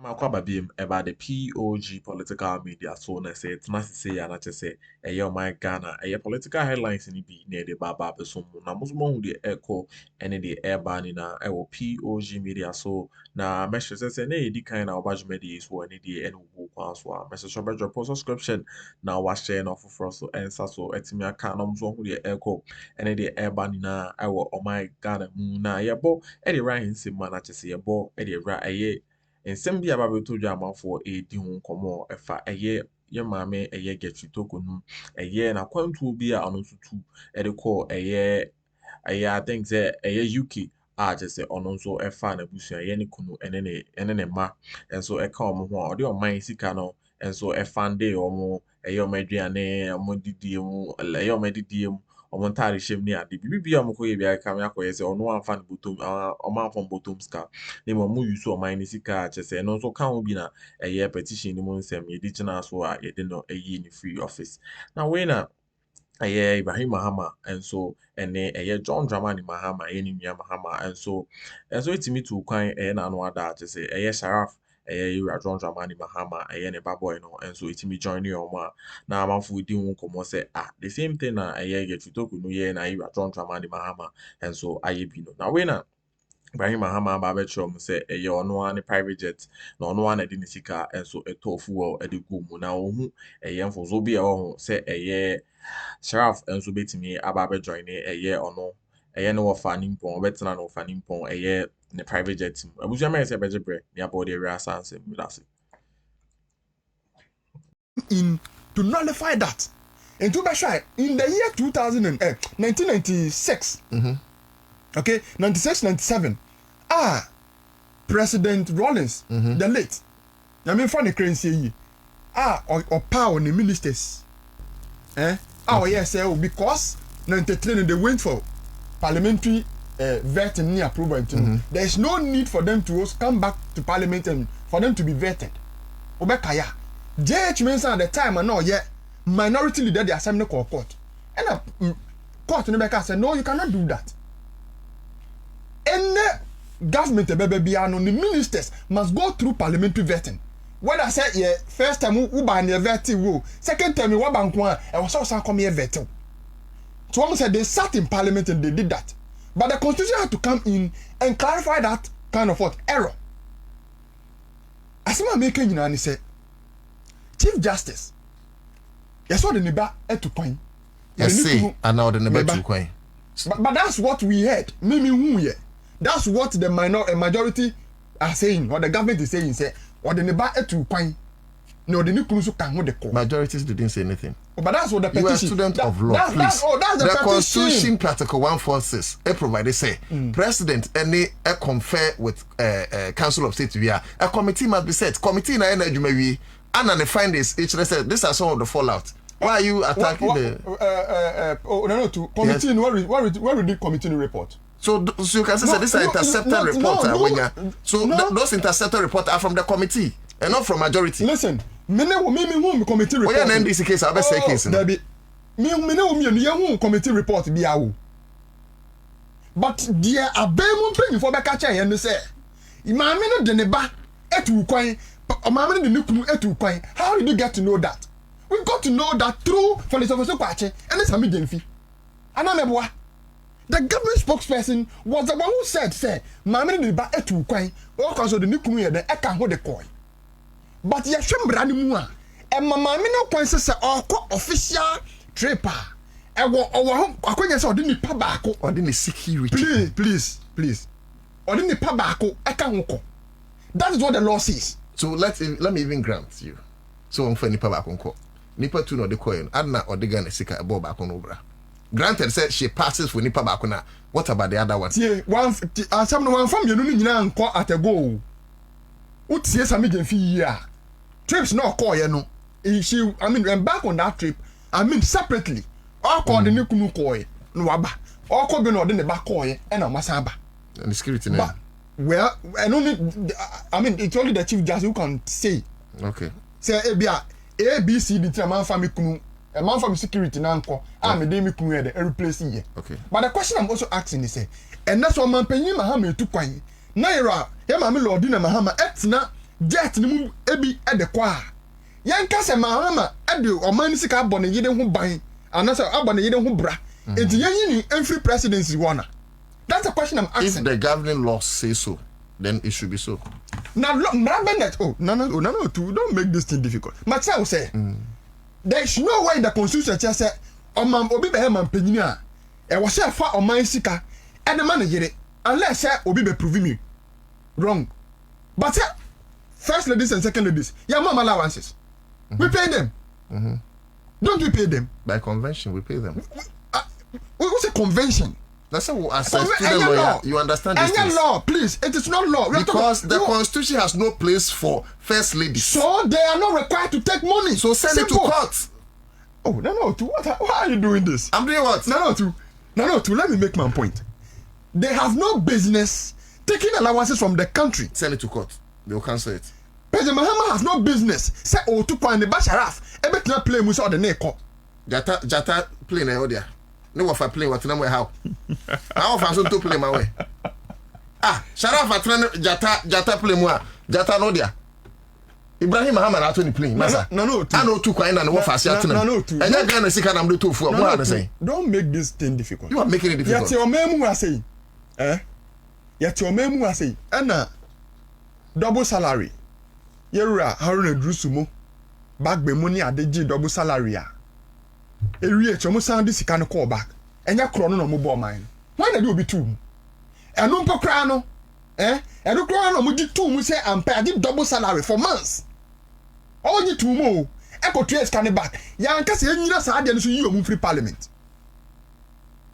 Makwababim about the POG political media. So na say it's not say and I just say my Ghana political headlines in be near the Baba so na musmo the echo and the air ban na POG media so na message say na di kind of badge media is one the and wo so message about post subscription na wa share no for so answer so etimi aka no musmo the echo and the air ban na my Ghana mu na yebo e the right nsem na just yebo e the right nsɛm bi aba beto dwa amanfoɔ edi ho nkɔmɔ ɛfa ɛyɛ yɛ maame ɛyɛ Getri Toko no ɛyɛ na kwantuo bi a ɔno nso tu ɛde kɔ ɛyɛ I think sɛ ɛyɛ UK a kyerɛ sɛ ɔno nso ɛfa n'abusua ɛyɛ ne kunu ɛne ne mma nso ɛka wɔn ho a ɔde ɔman sika no nso ɛfande wɔn ɛyɛ wɔn aduane wɔn didie mu ɛyɛ wɔn adidie mu ọmọ ntare hyɛm ne ade bibi a mokɔ yɛ bia ka me akɔyɛ sɛ ɔno amfa no bottom ɔma amfa bottom ska ne mo use ɔman ne sika kyɛ sɛ ɛno nso ka ho bi na ɛyɛ petition ne mu nsɛm yɛde gyina so a yɛde no ɛyi ne free office na wei na ɛyɛ Ibrahim Mahama nso ɛne ɛyɛ John Dramani Mahama ɛyɛ ne nua Mahama nso etimi tu kwan ɛyɛ na ano ada kyɛ sɛ ɛyɛ Sharaf ɛyɛ John Dramani Mahama ɛyɛ ne baboy no nso etimi join you ma na amanfo di ho komo say the same thing na ɛyɛ Getri Toko no yɛ na John Dramani Mahama nso ayɛ bi no na we na Ibrahim Mahama ba be chom say ɛyɛ ɔno a ne private jet na ɔno a na de ne sika nso ɛtɔ fuel ɛde go mu na ohu ɛyɛ mfozo bi a ɔho say ɛyɛ Sharaf nso betimi aba be join ɛyɛ ɔno ɛyɛ no wɔfa nimpon ɔbɛtena no wɔfa nimpon ɛyɛ the private jet team. Abusua me say beje bre near body area sans in to nullify that. And to be sure, in the year 1996, okay, 96, 97, President Rawlings, the late, I mean, funny currency, or power on the ministers, yes, because 93 they went for parliamentary vetting and approval. There is no need for them to come back to parliament and for them to be vetted. Obekaya, JH Mensa at the time and no yet minority leader the assembly court. And court in Obeka said, no, you cannot do that. And government the ministers must go through parliamentary vetting. When I said first time who ban the vetting, second time you bank one, and was also come here vetting. So one said they sat in parliament and they did that. But the constitution had to come in and clarify that kind of error. As I'm making you know, and he said, Chief Justice, yes, what the neighbor had to coin. Yes, see, and now the neighbor to coin. But that's what we heard. That's what the majority are saying, or the government is saying, say, or the neighbor had to coin. No, the new Kunusu can hold the court. Majorities didn't say anything. But that's what the petition. You are a student of law, please. That's the Constitution, Protocol 146, provided say, President any confer with Council of State via a committee must be set. Committee na energy maybe, and the findings each said these are some of the fallout. Why are you attacking the? Committee. Yes. Where did the committee report? So you can say this is intercepted report. Those intercepted reports are from the committee and not from majority. Listen. Me committee report. Oh, yeah, NDC case, I'll say case. There be me committee report be awo. But dear abemu pay for back catch and say, "Imam no de neba etu kwan, imam no de nukunu etu kwan." How did you get to know that? We got to know that through philosopher kwache and it's Sami Demfi. Anameboa. The government spokesperson was the one who said, "Say, imam no de neba etu kwan, all cause of the nukunu here the eka ho de coin." But you should be running more. And mamma, me no point say official trip. I didn't pabako or didn't security. Please. Or didn't pabako. I can't go. That is what the law says. So let me even grant you. So I'm for nipa baako. Nipa tu no de coin. Adna or the gun sika abo baako no bra. Granted said she passes for nipa baako na. What about the other ones? Yeah, one from you no nyina nko at a go. Utie Sami Demfi ya. Trips no call you know. Went back on that trip. Separately. All called the Nikunu Koi, no waba. All called no the back Koi and a Masaba. And the security name. Well, and only it's only the Chief Justice who can say. Okay. Say A B C D man family kunu a man from security nanko. I'm a demi kunu the replace here. Okay. But the question I'm also asking is and that's what man penny Mahama to coin. Naira, Yamami Lord Dina Mahama etna jet ni mu ebi ede kwa yan ka se Mahama ede oman sika abone yede ho ban anasa abone yede ho bra enti yan ni every presidency wana. That's a question I'm asking. If the governing law says so, then it should be so. Now no, don't make this thing difficult. Macha will say there is no way in the constitution just say omam obi be man penyini a e wo say fa oman sika and the man yere unless say obi be prove me wrong. But first ladies and second ladies, yeah, mama allowances. We pay them. Don't we pay them? By convention, we pay them. What's a convention? That's how as a student lawyer, you understand this. And law, please. It is not law. Because the constitution has no place for first ladies. So they are not required to take money. So send it to court. Oh, no, why are you doing this? I'm doing what? No, let me make my point. They have no business taking allowances from the country. Send it to court. They will cancel it. President Mahama has no business. Say, oh, to point the Sharaf. Everything play musa the neko. Jata play na odia. No wafa play what na how. How fa so to play my way. Sharaf atran Jata play mu Jata no dia. Ibrahim Mahama na to ni play. Masa. No. Ano to kwan na no wafa ase atran. Enya Ghana sika na mdo to fu. Mo na say. Don't make this thing difficult. You are making it difficult. Yet your memu are saying. Yet your memu are saying. Anna double salary. Yerura Haruna Drusumo. Back be money at the double salary. Area chomo this can call back. And ya chrono no mobile mine. Why they do be two? And no crano. And no crano mudi two say and pay double salary for months. All you two more. Echo trace can back. Yan case you need so you move free parliament.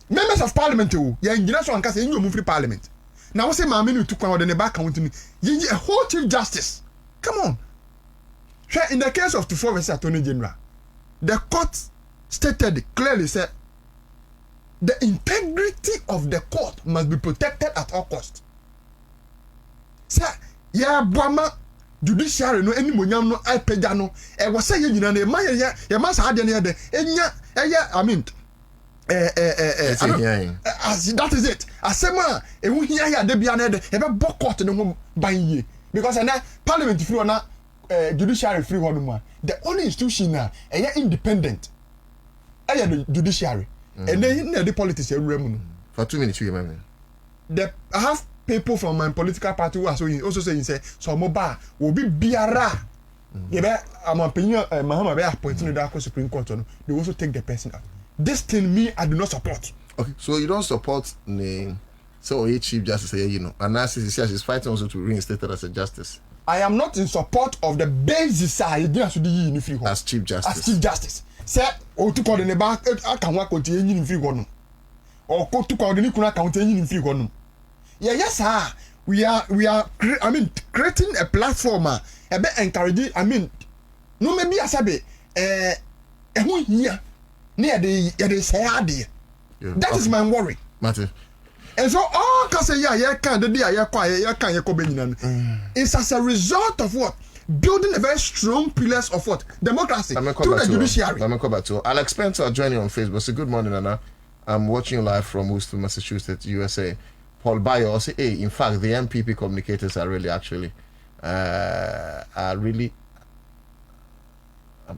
Members of parliament too. Yan you so case you move free parliament. Now say my menu took on the back counting. You a whole chief justice. Come on. In the case of T0rk0rn Attorney General, the court stated clearly said the integrity of the court must be protected at all costs. Sir, yeah, Bwama Judiciary no any monyam no ipeja no e wo say ye nyina na ma ye ma sa ade ne de enya I mean that is it. Asema e hu hia ya de bia na de e be bo court no ho ban ye because na parliament free na judiciary free one man. The only institution na independent the judiciary and then the politics for 2 minutes you remember. I have people from my political party who are also saying say so mobile will be biara. I'm opinion Mahama be appointing the Supreme Court. They also take the person out. This thing me I do not support. Okay, so you don't support the Chief Justice and analysis is fighting also to reinstate it as a justice. I am not in support of the basis side as Chief Justice. As Chief Justice. Say, oh, to call the back, I can work on the engine free one. Or go to call the Nikuna county engine free one. Yeah, yes, sir. We are, creating a platform, a bit encouraging. No, maybe I said, here, near the say, that is my worry. Martin. And so all can say it's as a result of what? Building a very strong pillars of what? Democracy to the judiciary. Alex Spencer joining on Facebook. Say good morning, Anna. I'm watching you live from Worcester, Massachusetts, USA. Paul Bayo say, hey, in fact, the NPP communicators are really actually I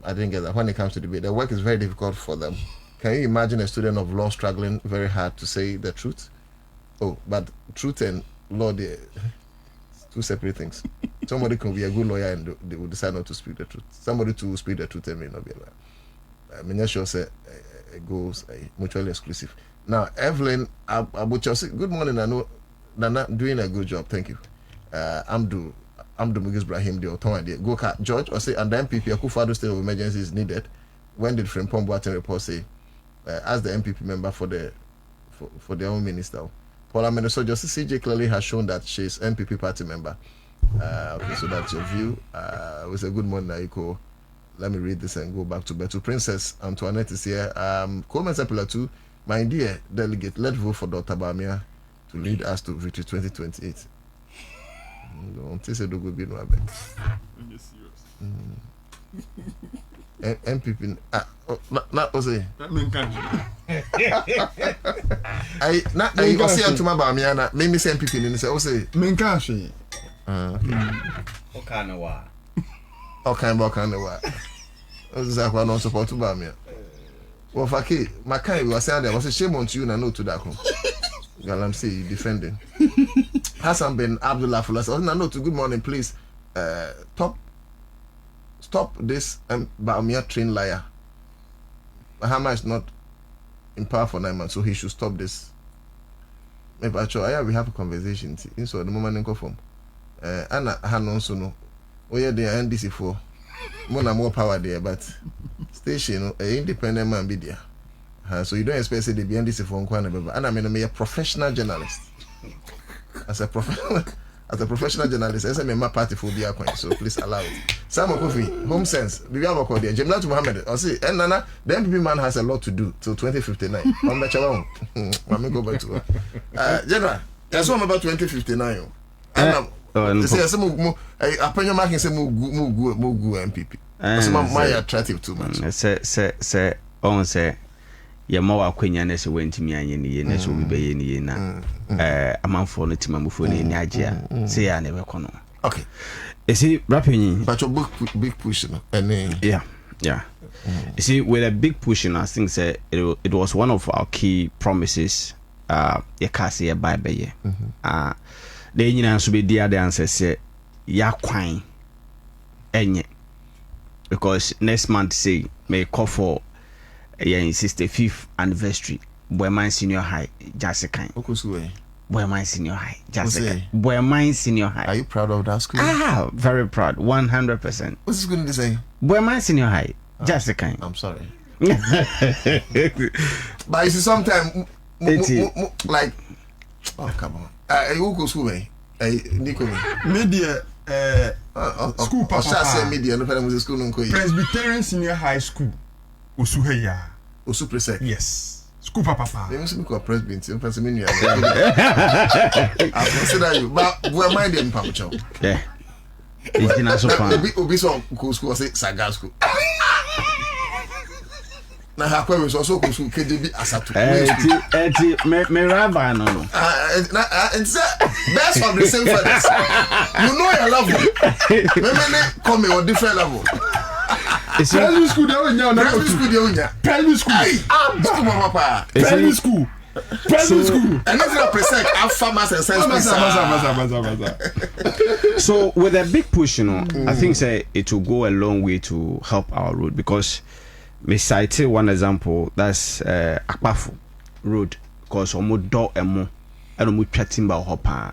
didn't get that. When it comes to debate, the work is very difficult for them. Can you imagine a student of law struggling very hard to say the truth? Oh, but truth and law, they're two separate things. Somebody can be a good lawyer and they will decide not to speak the truth. Somebody to speak the truth and may not be a lawyer. I'm not sure say it goes mutually exclusive. Now, Evelyn Abucha, good morning. I know Nana doing a good job. Thank you. I'm Ibrahim the authority. Go George or say and the NPP Akuffo state of emergency is needed. When did Frimpong Boateng report say as the NPP member for their own minister? Paula Meneso Justice CJ clearly has shown that she's NPP party member. Okay, so that's your view. It was a good morning, Naiko. Let me read this and go back to Betu. Princess Antoinette is here. Coleman Sepula 2, my dear delegate, let's vote for Dr. Bawumia to lead us to victory 2028. Don't say do go be no abeg. NPP not say I say to my Bawumia na me say NPP ni say o say menka hwe Okanawa. Okay, Bokanawa. Zakwa non support to Bawumia. Well, Faki, my kind was saying there was a shame on you and no to that. Galam say defending. Hasn't been Abdullah Fulas. Oh, no, to good morning, please. Stop this Bawumia train liar. Mahama is not in power for 9 months, so he should stop this. Maybe actually, we have a conversation. So the moment in form. Anna Hanon Sono. Oh, yeah, the NDC for more power there, but station, an independent man be there. So you don't expect the NDC for one, and I'm a professional journalist. As a professional journalist, I say my party for be acquainted, so please allow it. Some coffee, home sense, we have a call there. Jemlat Mohammed, I say, and Nana, the NPP man has a lot to do till 2059. I'm not sure. Let me go back to her. General, that's what I'm about 2059. They say, some upon your marking, say, Mugu NPP. That's my attractive too much. Say, ya mawa akwenya na se wantimi anye ne ye na so bi beye ne ye na amanfo no timamfo ne ni agye a se ya ne bekono. Okay. You see, rapping, but your big push, yeah. You see, with a big push, I think say it was one of our key promises. You can't say a bye bye. The engineer should be the other answer say ya kwine enye because next month say may call for insist the 5th anniversary. Boy, mine senior high, Jessica. Boy, mine senior high, Jessica. Boy, mine senior high. Are you proud of that school? Ah, very proud, 100%. What's this going to say? Boy, mine senior high, Jessica. I'm sorry. But you see, sometimes, like, oh, come on. You go school, Nico. Media, school, Papa. Media, no problem with the school. Presbyterian Senior High School. Usuheya. Usupresek. Yes. School papa. They must be called Presbyterian. Pennsylvania. I consider you, but we're minding Pamucho. Yeah. It's in so far. Obi so school say Saga school. Na hakwa we so school KJB Asatu. Me rabbi no. It's best of the same feathers. You know your level. Me come on different level. Primary school there onya na primary school school papa primary school and it's not present alpha mass and science. So with a big push, I think say it will go a long way to help our road because me cite one example that's Akuffo road because omo do emo and omo twa timber ho pa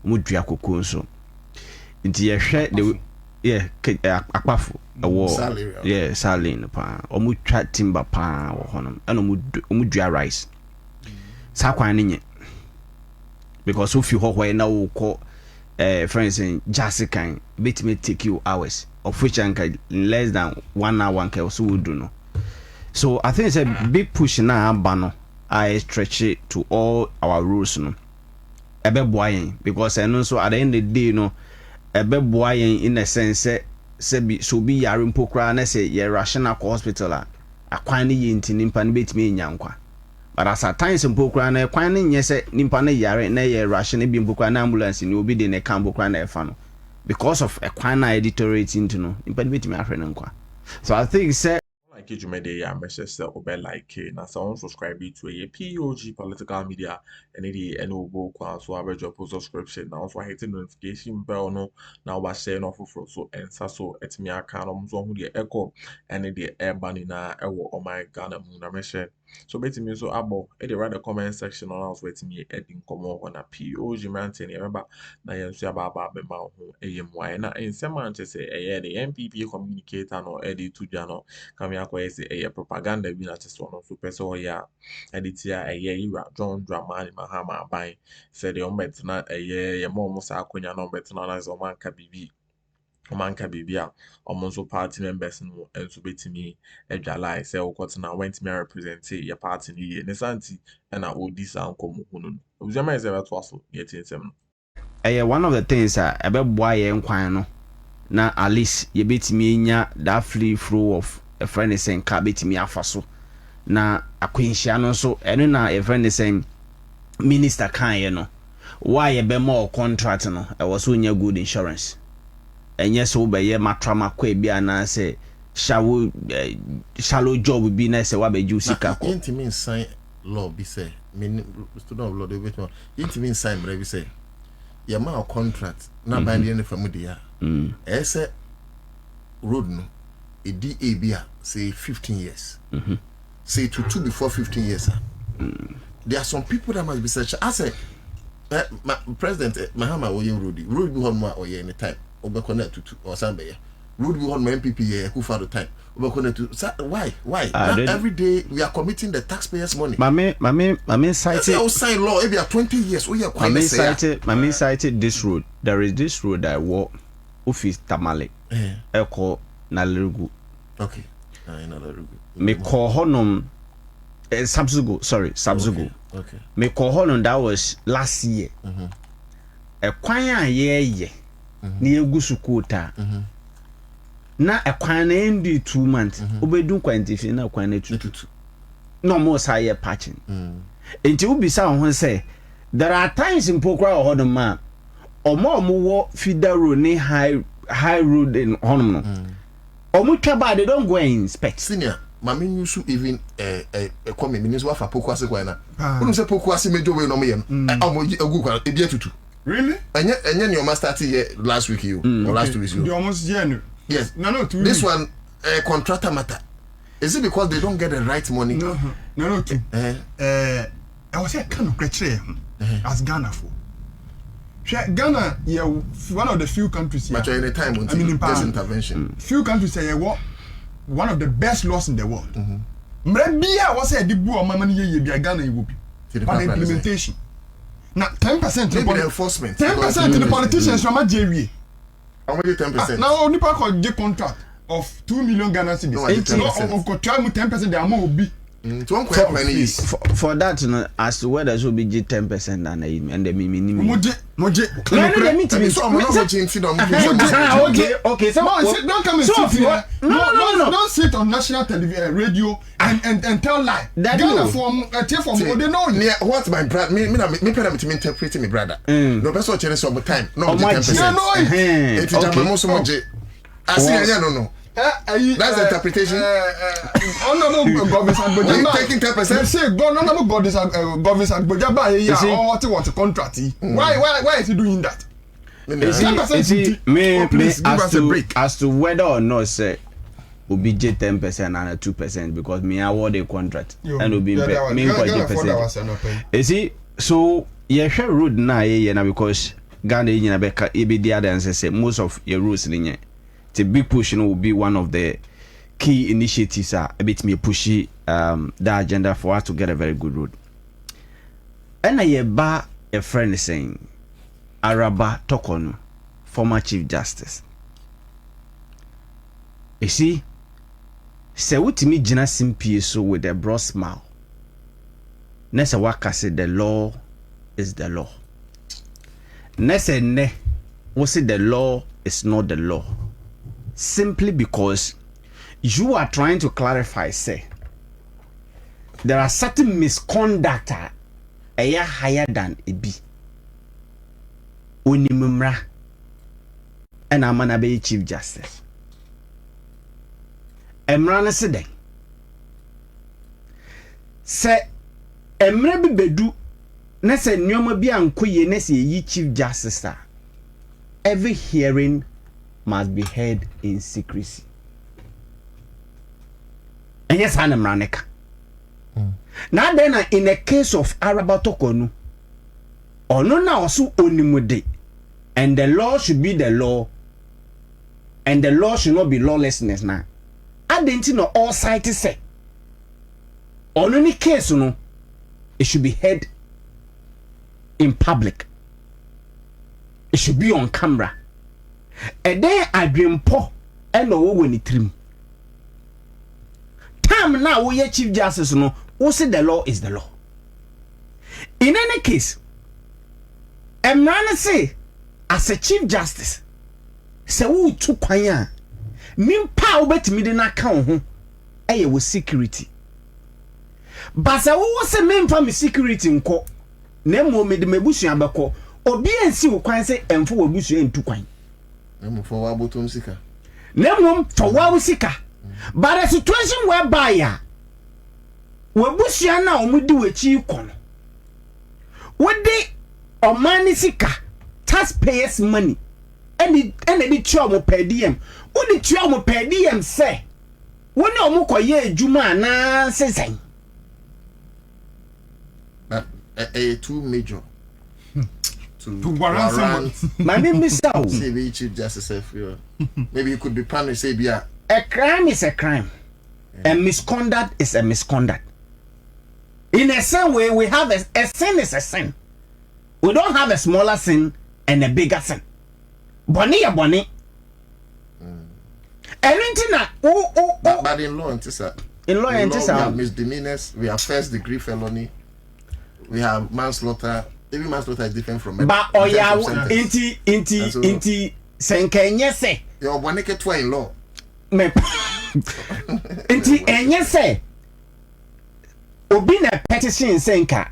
omo dua kokon so nti ye hwe the Akuffo Saline pa omu twa timber pa wo honom and omu dua rice sa kwan nye because if you ho na wo ko friends in Jessica bit me take you hours of which in less than 1 hour can so do no. So I think it's a big push na aba I stretch it to all our rules no ebe boy because I know so at the end of the day no ebe boy in a sense so be yare mpo kra na say ye rational hospital akwan ne ye nti nimpa ne betime nya nkwa but as at times mpo kra na kwan ne nye say nimpa ne yare na ye rational bi mpo kra na ambulance ni obi de ne kan mpo kra na efa no because of a kwan na editorate into no nimpa ne betime ahwe ne nkwa. So I think say like you made a message that obey like na so subscribe to a POG political media and the enobo kwa so average your subscription now so hitting notification bell no now was saying off so and so etimi aka no so hu the echo and the air banning na ewo oh my Ghana mu na message so betimi so abo e dey write the comment section on us wetimi edin komo on a POG mountain remember na yensu aba be ma ho eyemwa na ensema nche say the NPP communicator no edit to jano kamia a propaganda bi na tese ono so pese o ya editia Ira John Dramani Mahama ban said the ombetna ye mo sa akonya no ombetna na zo manka bibi a omonso party members no enso betimi adwalai say okotna went me represent your party ni ye nesanti na odi sa nkomo hunu obuzama is ever to aso ye tinsem one of the things ebe boa ye nkwan no na at least ye betimi nya that free flow of a friend is saying kabetimi afaso na akwenhia no so eno na a friend is saying minister kan ye no why a be more contract no I was so good insurance and yes be ye matrama kwe bi ana say shallow job be nice wa be ju sika ko intimate sign law be say me student of law they wait intimate sign be say your ma contract na binding from there say road no a DA say 15 years say to 2 before 15 years there are some people that must be such I say President Mahama or road be on or any time over connect to or somebody road be on NPP Akuffo the time over connect to why every day we are committing the taxpayers money Mame cited outside law every 20 years we are quite Mame cited this road. There is this road I walk office Tamale Eko Nalerugu okay Nalerugu me call honum Sabzugo okay me call honum that was last year a kwanya ye ni egu sukuta na a kwana end 2 months obedu kwantifi na kwana tutu no more say patching enti ubisa ho say there are times in pokra honum ma omo wo fidaro ni high road in honum no omo twaba they don't go and inspect senior mama use even come means wa fa pokuase kwa na unu se pokuase mejo we no mo ye no omo egu kwa e bia tutu really enye ni o master here last week you or last 2 weeks you they almost year yes no this one contractor matter is it because they don't get the right money no I was say kind of criteria as Ghana for Ghana one of the few countries but any time until this intervention few countries say one of the best laws in the world Mrebia was say the bu o mama ye bia Ghana you be but implementation now 10% maybe the enforcement 10% to the politicians from JW how much 10% now only part of the contract of 2 million Ghana cedis no go try 10% the amount will be for that as to whether so be 10% and the minimum moje okay so don't come and sit here don't sit on national television radio and tell lie Ghana from they know what my brother me parent me interpreting me brother no person change some time no 10% it is a most moje no that's the interpretation. Honorable government taking 10%. Say honorable government what contract. Why is he doing that? As to whether or not say Obi 10% and 2% because me award a contract and Obi me 10%. You see, so you share road na because Ghana na beka ebi the other and say most of your rules in the big push will be one of the key initiatives a bit me pushy that agenda for us to get a very good road. And I ba a friend saying Araba Tokonu, former Chief Justice. You see, say what me jina simpie so with a broad smile. Nessa waka say the law is the law. Nessa ne what say the law is not the law. Simply because you are trying to clarify, say, there are certain misconduct higher than a B. Unimumra and Amanabe Chief Justice. Emrana Sede. Say, Emrebi Bedu, Nessa Nyoma Biancoye Nessie ye Chief Justice. Every hearing must be heard in secrecy. And yes, I'm Raneka. Now then, in the case of Araba Tokonu, or no now so onimude, and the law should be the law, and the law should not be lawlessness now. I didn't know all sides say. On any case, no, it should be heard in public. It should be on camera. And then I dream po and no when it trim. Time now we Chief Justice no, who say the law is the law. In any case, Emrana say as a Chief Justice, say who took kwanya. Min pa ubet me na account ho eye with security. But say who say men pa me security nko. Na mo me de mabusu abako obi ensi ukwan se emfo wabusu entu kwan for wabotom sika nemom for wabu sika but a situation whereby ya wabusu na omudi wechi kono wode omani sika taxpayers money and the chuo per diem wode chuo per diem say woni omukoye adwuma na sesan too major to warrant my name is Sao. say be chief justice maybe you could be punished say be a crime is a crime, a misconduct is a misconduct. In a same way, we have a sin is a sin. We don't have a smaller sin and a bigger sin. Bonnie a bonnie. Anything that but in law we have misdemeanors, we have first degree felony, we have manslaughter. Even manslaughter is different from but inti senkenye se your one ke twa in law me inti enye se obi na petition senka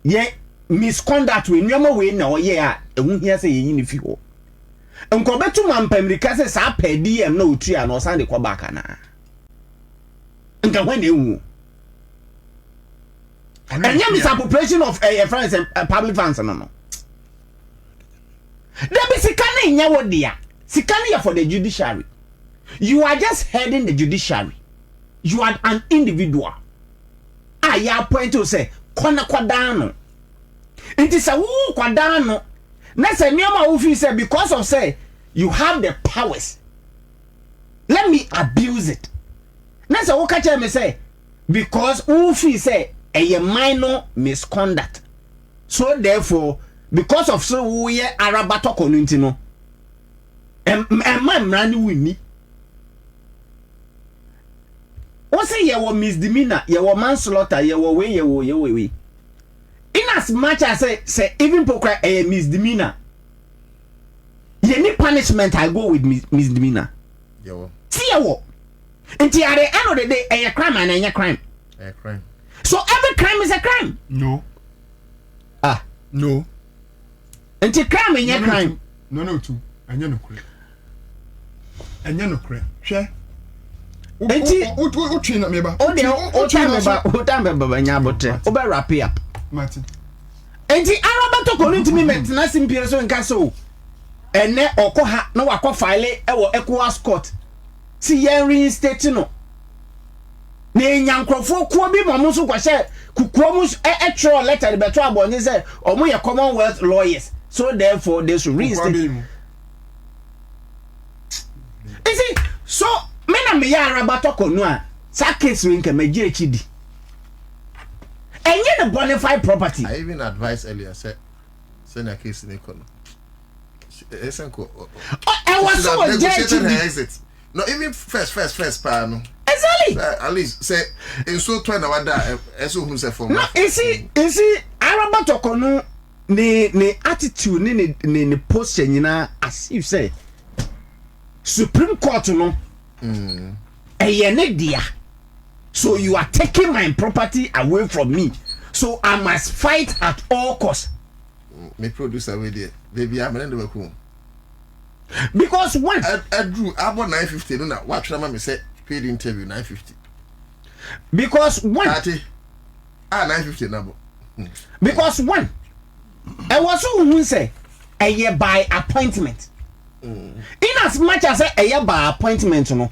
ye misconduct we nyoma we na oye a ehu hia se ye ni fi ho enko betu mampamirika se sa pa DM na otu a na osan de kwa back na nka when ewu and yeah, misappropriation of friends and public funds no. There be sikani in your dear. Sikani for the judiciary. You are just heading the judiciary. You are an individual. I appoint to say kwana kwadano. It is a woo kwadano. Na say nyama ufi say because of say you have the powers. Let me abuse it. Na say wo ka me say because ufi say a minor misconduct. So therefore, because of so we Arabato community no, and my man with me. What say you were misdemeanor, you were manslaughter, you were way. In as much as say even poker a misdemeanor, any punishment I go with misdemeanor. See you. Until at the end of the day, a crime and a crime. A crime. So every crime is a crime. No. No. Until crime is a crime. No, too. And you know, share. What train me ba? Oba wrap up. Martin. Enti Arabato community me na simpie so nka so. Ene okoha na wakọ file e wo ECOWAS court. Si yen reinstate no. Na enyankrofo kuo bi mo so kwahye kukuo mu tro letter be to abonye say omo ye Commonwealth lawyers, so therefore they should reinstate. You see, so me na me ya Arabato konu a sa case we nka magye chidi enye the bonafide property. I even advised earlier say na case in kono esenko I was so exit. No, even first pa no. Exactly. At least say in so 20 wada eso hu say for no, you see Arabato kono ne attitude ne posture nyina as you say Supreme Court no dia. So you are taking my property away from me, so I must fight at all costs. Me producer we there baby am na dey ku because one Addo about 950 no na what try me say paid interview 950 because one 950 na bo because one I was who say a year by appointment. In as much as a year by appointment no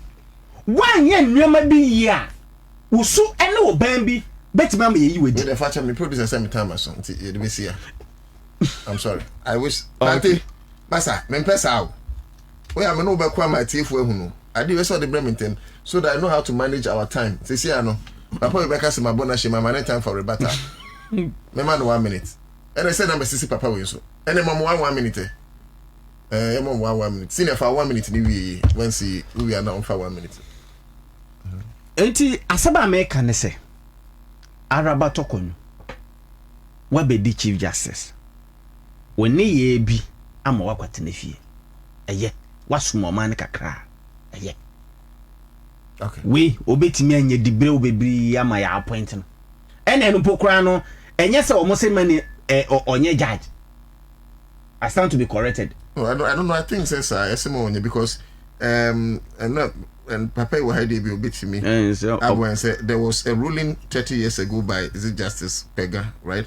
1 year nyama bi year usu ene obambi betima me yi wedi the fact me producer say me time so you dey see. I'm sorry. I wish Auntie Masa me pesa o. We am no be kwa my tifu ehu no. I dey so the Bremerton so that I know how to manage our time. Say see ano. Papa we ka say my bonus my manage time for rebata. Me man 1 minute. And I said number 6 papa we so. And mom 1 minute. Mom 1 minute. Senior for 1 minute ni we when see we are now for 1 minute. Enti asaba America ne say Arabato konu. Wa be di chief justice. Woni ye bi ama wakwatena fie eye wasoma man kakra eye okay we obetimi anya dibre obebri ama ya appoint no ene no pokura no enye se omo se mani onye judge I stand to be corrected. No, I don't know. I think says because and Papa will had a bit to me. I said there was a ruling 30 years ago by is it Justice Pega, right?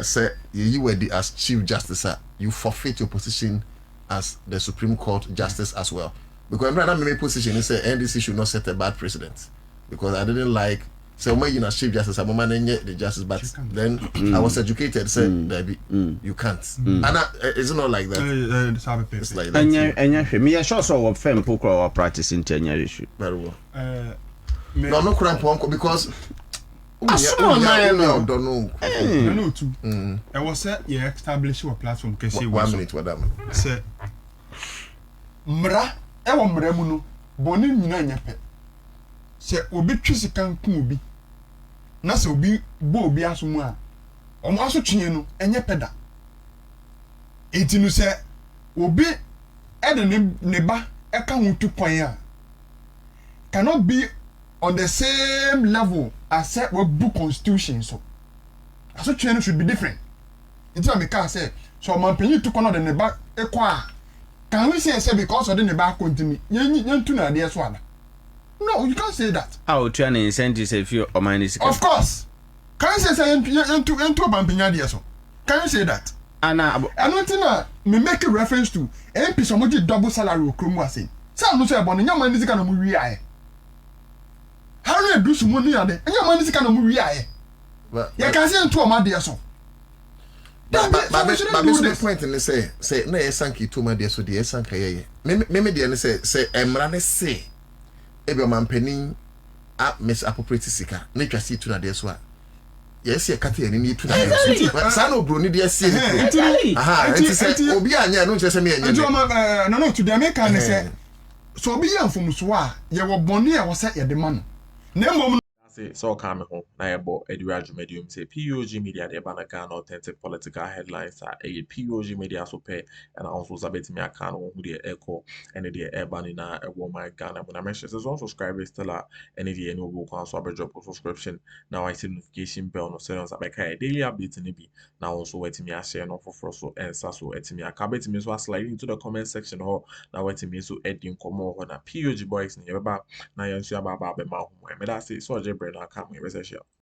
Say you were as Chief Justice, you forfeit your position as the Supreme Court Justice as well. Because I'm not in my position, he said NDC should not set a bad precedent. Because I didn't like so when you're Chief Justice, I'm the justice, but then I was educated, said Debbie, you can't. And it's not like that. It's like that. And me sure so of fem poker practice in 10 years. Very well. No cramp because I was said you establish a platform. 1 minute, what that say Mra, ewa mremuno, boni nyina nyepe. Se obi twisika nku obi. Na se obi bo obi asomu a. Omo aso twinye no enye peda. Enti no se obi ede ne ba eka hutu kwan a cannot be on the same level as set we book constitution so. Aso twinye no should be different. Enti na me ka say so man penyi to kono de ne ba ekwa. Can we say because of the back continue? No, you can't say that. How to an incentive if you or mine is of course. Can you say into Bampinia so? Can you say that? And me make a reference to MP somebody double salary Akroma saying. Some no say about your man is kind of movie. How do you do some money and your man is kind of movie? But you can say into a man so. But the point in say no sanki to my dear so the sanka ye me dear say emrane say ebe man penin a misappropriate sika na twase to na dear so a yes ye kata ani ni to na dear so sa no bro ni dear say aha enti say obi anya no chese me anya no to the American say so obi yan fom so a ye wo boni e wo say ye de ma no na mom so come home na ebo eduaju medium say POG Media the banaka and authentic political headlines are a POG Media so pay and also sabeti me account who the echo and the urban na ewo my Ghana when I mention says one subscribers still are any the no book so abe drop subscription now I see notification bell no say on sabeka daily update ni bi now also wait me share no for so and so etimi akabeti me so slide into the comment section or now wait me so edin komo ho na POG boys ni yeba na yansu aba be ma ho me that say so I can't